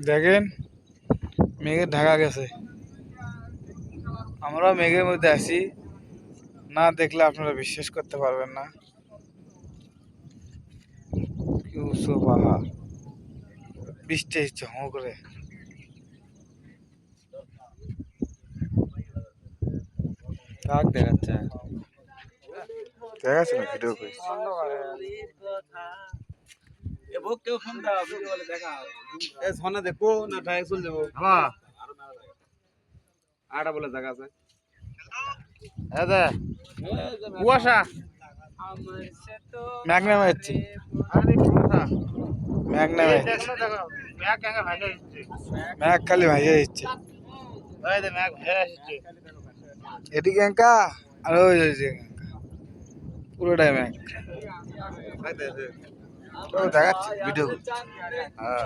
দেখেন মেঘে ঢাকা গেছে, আমরা মেঘের মধ্যে আছি। না দেখলে আপনারা বিশ্বাস করতে পারবেন না, কি উঁচু পাহাড়, বৃষ্টি হচ্ছে হো করে। কাক দেখাচ্ছে দেখাচ্ছে না ভিডিও করে। ঝর্ণা দেখবো না ডাইরেক্ট চলে যাবো? হ্যাঁ আটা বলে জায়গা আছে। কুয়াশা ম্যাগ নামে যাচ্ছে, ম্যাগ নামে ম্যাগ খালি ভাইয়া দিচ্ছে। এদিকে এঙ্কা আর ওই যে পুরোটাই ম্যাগ। দেখাচ্ছে ভিডিও। হ্যাঁ।